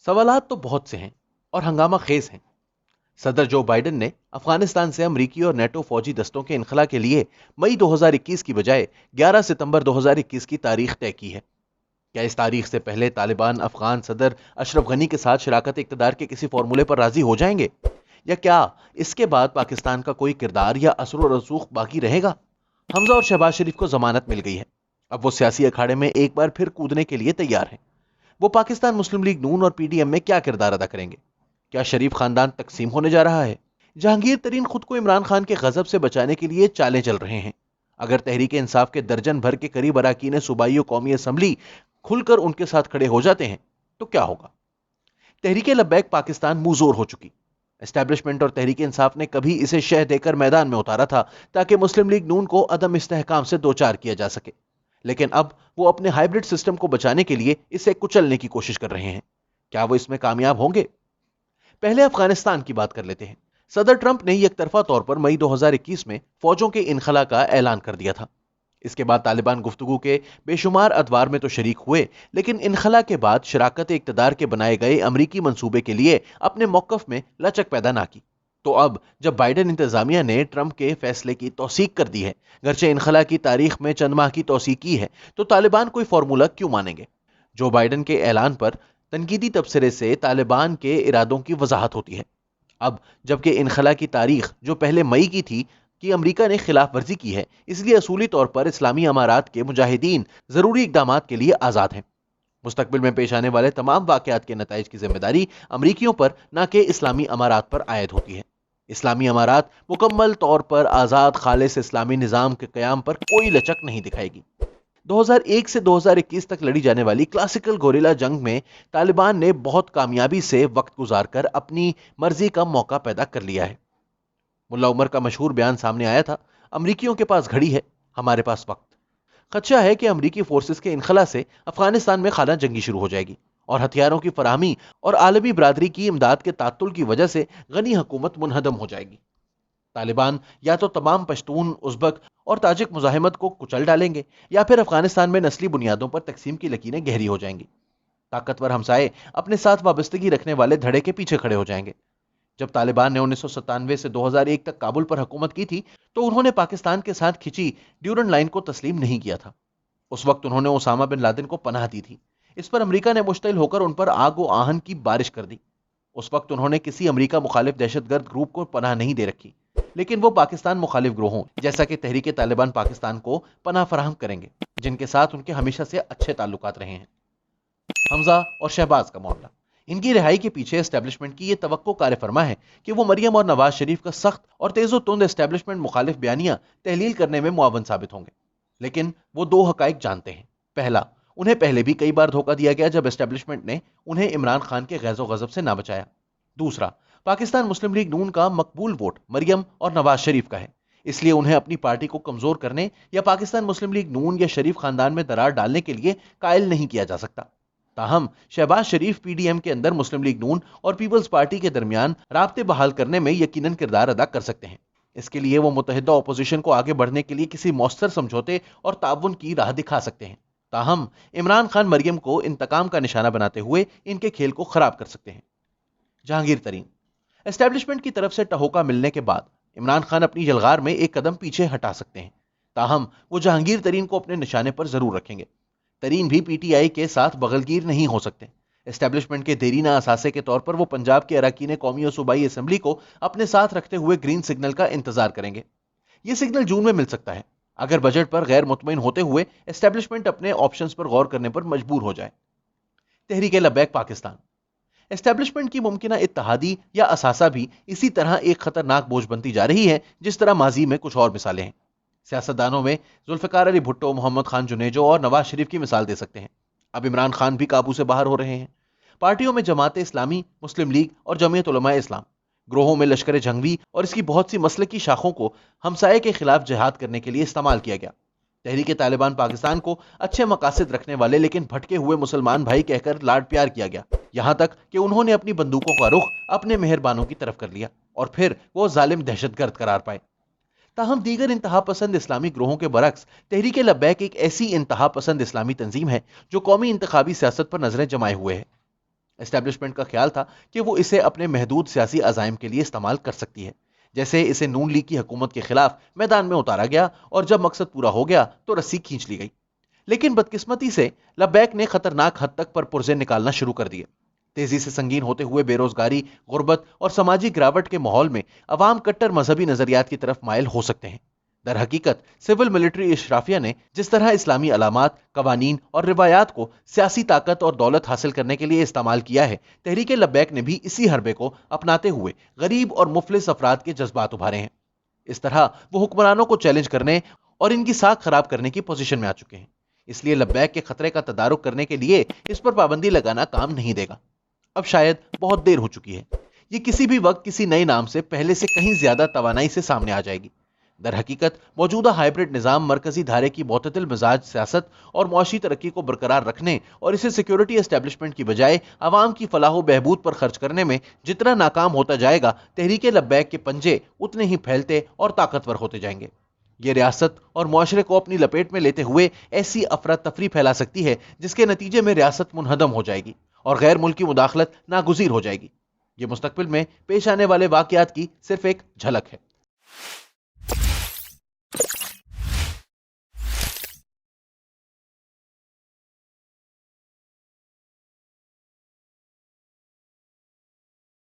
सवालात तो बहुत से हैं और हंगामा खेज हैं। सदर जो बाइडेन ने अफगानिस्तान से अमरीकी और नेटो फौजी दस्तों के इनखला के लिए मई 2021 की बजाय 11 सितंबर 2021 की तारीख तय की है। क्या इस तारीख से पहले तालिबान अफगान सदर अशरफ गनी के साथ शराकत इक़्तिदार के किसी फॉर्मूले पर राजी हो जाएंगे, या क्या इसके बाद पाकिस्तान का कोई किरदार या असर व रसूख बाकी रहेगा? हमजा और शहबाज शरीफ को जमानत मिल गई है। अब वो सियासी अखाड़े में एक बार फिर कूदने के लिए तैयार हैं। वो पाकिस्तान मुस्लिम लीग नून और पीडीएम में क्या किरदार अदा करेंगे? क्या शरीफ खानदान तकसीम होने जा रहा है? जहांगीर तरीन खुद को इमरान खान के गजब से बचाने के लिए चालें चल रहे हैं। अगर तहरीक इंसाफ के दर्जन भर के करीब अरकान सूबाई और कौमी असम्बली खुलकर उनके साथ खड़े हो जाते हैं तो क्या होगा? तहरीक लब्बैक पाकिस्तान मुंहजोर हो चुकी। एस्टैब्लिशमेंट और तहरीक इंसाफ ने कभी इसे शह देकर मैदान में उतारा था ताकि मुस्लिम लीग नून को अदम इस्तेहकाम से दो चार किया जा सके, लेकिन अब वो अपने हाइब्रिड सिस्टम को बचाने के लिए इसे कुचलने की कोशिश कर रहे हैं। क्या वो इसमें कामयाब होंगे? पहले अफगानिस्तान की बात कर लेते हैं। सदर ट्रंप ने एक तरफा तौर पर मई 2021 में फौजों के इनखला का ऐलान कर दिया था। इसके बाद तालिबान गुफ्तगू के बेशुमार अदवार में तो शरीक हुए, लेकिन इनखला के बाद शराकत इक़्तिदार के बनाए गए अमरीकी मंसूबे के लिए अपने मौक़िफ़ में लचक पैदा ना की। तो अब जब बाइडेन इंतजामिया ने ट्रंप के फैसले की तौसीक कर दी है, गरचे इनखला की तारीख में चंद माह की तौसीक की है, तो तालिबान कोई फॉर्मूला क्यों मानेंगे? जो बाइडेन के ऐलान पर तनकीदी तबसरे से तालिबान के इरादों की वजाहत होती है। अब जबकि इनखला की तारीख जो पहले मई की थी कि अमरीका ने खिलाफ वर्जी की है, इसलिए असूली तौर पर इस्लामी अमारात के मुजाहिदीन जरूरी इकदामात के लिए आज़ाद हैं। मुस्तकबिल में पेश आने वाले तमाम वाकयात के नताइज की जिम्मेदारी अमरीकियों पर न कि इस्लामी अमारात पर आयद होती है। इस्लामी अमारात मुकम्मल तौर पर आज़ाद खालिस इस्लामी निज़ाम के क़याम पर कोई लचक नहीं दिखाएगी। 2001 से 2021 तक लड़ी जाने वाली क्लासिकल गोरिल्ला जंग में तालिबान ने बहुत कामयाबी से वक्त गुजारकर अपनी मर्जी का मौका पैदा कर लिया है। मुल्ला उमर का मशहूर बयान सामने आया था, अमरीकियों के पास घड़ी है, हमारे पास वक्त। खदशा है कि अमरीकी फोर्सेस के इनखला से अफगानिस्तान में खाना जंगी शुरू हो जाएगी और हथियारों की फराहमी और आलमी बरादरी की इमदाद के तात्तुल की वजह से गनी हुकूमत मुनहदम हो जाएगी। तालिबान या तो तमाम पश्तून, उज़्बक और ताजिक मुजाहिमत को कुचल डालेंगे, या फिर अफगानिस्तान में नस्ली बुनियादों पर तकसीम की लकीरें गहरी हो जाएंगी। ताकतवर हमसाए अपने साथ वाबस्तगी रखने वाले धड़े के पीछे खड़े हो जाएंगे। जब तालिबान ने 1997 से 2001 तक काबुल पर हुकूमत की थी, तो उन्होंने पाकिस्तान के साथ खिंची ड्यूरन लाइन को तस्लीम नहीं किया था। उस वक्त उन्होंने ओसामा बिन लादेन को पनाह दी थी। इस पर अमेरिका ने मुश्तइल होकर उन पर आग व आहन की बारिश कर दी। उस वक्त उन्होंने किसी अमेरिका मुखालिफ दहशतगर्द ग्रुप को पनाह नहीं दे रखी, लेकिन वो पाकिस्तान मुखालिफ ग्रोहों जैसा कि तहरीक तालिबान पाकिस्तान को पनाह फराहम करेंगे, जिनके साथ उनके हमेशा से अच्छे ताल्लुकात रहे हैं। हमजा और शहबाज का मामला, इनकी रिहाई के पीछे एस्टेब्लिशमेंट की यह तवक्को कार फरमा है कि वो मरियम और नवाज शरीफ का सख्त और तेजो तुंद एस्टेब्लिशमेंट मुखालिफ बयानियां तहलील करने में मुआवन साबित होंगे। लेकिन वो दो हकाइक जानते हैं। पहला, उन्हें पहले भी कई बार धोखा दिया गया जब एस्टेब्लिशमेंट ने उन्हें इमरान खान के गैज़ो गज़ब से ना बचाया। दूसरा, पाकिस्तान मुस्लिम लीग नून का मकबूल वोट मरियम और नवाज शरीफ का है, इसलिए उन्हें अपनी पार्टी को कमजोर करने या पाकिस्तान मुस्लिम लीग नून या शरीफ खानदान में दरार डालने के लिए कायल नहीं किया जा सकता। ताहम शहबाज शरीफ पीडीएम के अंदर मुस्लिम लीग नून और पीपल्स पार्टी के दरमियान राब्ते बहाल करने में यकीनन किरदार अदा कर सकते हैं। इसके लिए वो मुतहिदा अपोजिशन को आगे बढ़ने के लिए किसी मौसर समझौते और ताउन की राह दिखा सकते हैं। ताहम इमरान खान मरियम को इंतकाम का निशाना बनाते हुए इनके खेल को खराब कर सकते हैं। जहांगीर तरीन, एस्टेब्लिशमेंट की तरफ से टहोका मिलने के बाद इमरान खान अपनी यलगार में एक कदम पीछे हटा सकते हैं। ताहम वो जहांगीर तरीन को अपने निशाने पर जरूर रखेंगे। तरीन भी पीटीआई के साथ बगलगीर नहीं हो सकते। एस्टेब्लिशमेंट के देरीना असासे के तौर पर वो पंजाब के अरकान कौमी और सूबाई असम्बली को अपने साथ रखते हुए ग्रीन सिग्नल का इंतजार करेंगे। ये सिग्नल जून में मिल सकता है, अगर बजट पर गैर मुतमईन होते हुए एस्टेब्लिशमेंट अपने ऑप्शंस पर गौर करने पर मजबूर हो जाए। तहरीक लब्बैक पाकिस्तान, एस्टेब्लिशमेंट की मुमकिना इत्तहादी या असासा भी इसी तरह एक खतरनाक बोझ बनती जा रही है, जिस तरह माजी में कुछ और मिसालें हैं। सियासतदानों में जुल्फिकार अली भुट्टो, मोहम्मद खान जुनेजो और नवाज शरीफ की मिसाल दे सकते हैं। अब इमरान खान भी काबू से बाहर हो रहे हैं। पार्टियों में जमात इस्लामी, मुस्लिम लीग और जमीयत उलमा इस्लाम, ग्रोहों में लश्कर जंगवी और इसकी बहुत सी मसलकी शाखों को हमसाये के खिलाफ जिहाद करने के लिए इस्तेमाल किया गया। तहरीक तालिबान पाकिस्तान को अच्छे मकासद रखने वाले लेकिन भटके हुए मुसलमान भाई कहकर लाड प्यार किया गया, यहां तक कि उन्होंने अपनी बंदूकों का रुख अपने मेहरबानों की तरफ कर लिया और फिर वो जालिम दहशतगर्द करार पाए। ताहम दीगर इंतहा पसंद इस्लामी ग्रोहों के बरक्स तहरीक लब्बैक एक ऐसी इंतहा पसंद इस्लामी तंजीम है जो कौमी इंतखाबी सियासत पर नजरें जमाए हुए है। اسٹیبلشمنٹ کا خیال تھا کہ وہ اسے اپنے محدود سیاسی عزائم کے لیے استعمال کر سکتی ہے، جیسے اسے نون لیگ کی حکومت کے خلاف میدان میں اتارا گیا اور جب مقصد پورا ہو گیا تو رسی کھینچ لی گئی۔ لیکن بدقسمتی سے لبیک نے خطرناک حد تک پر پرزے نکالنا شروع کر دیے۔ تیزی سے سنگین ہوتے ہوئے بے روزگاری، غربت اور سماجی گراوٹ کے ماحول میں عوام کٹر مذہبی نظریات کی طرف مائل ہو سکتے ہیں۔ در حقیقت سول ملٹری اشرافیہ نے جس طرح اسلامی علامات، قوانین اور روایات کو سیاسی طاقت اور دولت حاصل کرنے کے لیے استعمال کیا ہے، تحریک لبیک نے بھی اسی حربے کو اپناتے ہوئے غریب اور مفلس افراد کے جذبات ابھارے ہیں۔ اس طرح وہ حکمرانوں کو چیلنج کرنے اور ان کی ساکھ خراب کرنے کی پوزیشن میں آ چکے ہیں۔ اس لیے لبیک کے خطرے کا تدارک کرنے کے لیے اس پر پابندی لگانا کام نہیں دے گا۔ اب شاید بہت دیر ہو چکی ہے۔ یہ کسی بھی وقت کسی نئے نام سے پہلے سے کہیں زیادہ توانائی سے سامنے آ جائے گی۔ در حقیقت موجودہ ہائبرڈ نظام مرکزی دھارے کی معتدل مزاج سیاست اور معاشی ترقی کو برقرار رکھنے اور اسے سیکیورٹی اسٹیبلشمنٹ کی بجائے عوام کی فلاح و بہبود پر خرچ کرنے میں جتنا ناکام ہوتا جائے گا، تحریک لبیک کے پنجے اتنے ہی پھیلتے اور طاقتور ہوتے جائیں گے۔ یہ ریاست اور معاشرے کو اپنی لپیٹ میں لیتے ہوئے ایسی افراتفری پھیلا سکتی ہے جس کے نتیجے میں ریاست منہدم ہو جائے گی اور غیر ملکی مداخلت ناگزیر ہو جائے گی۔ یہ مستقبل میں پیش آنے والے واقعات کی صرف ایک جھلک ہے۔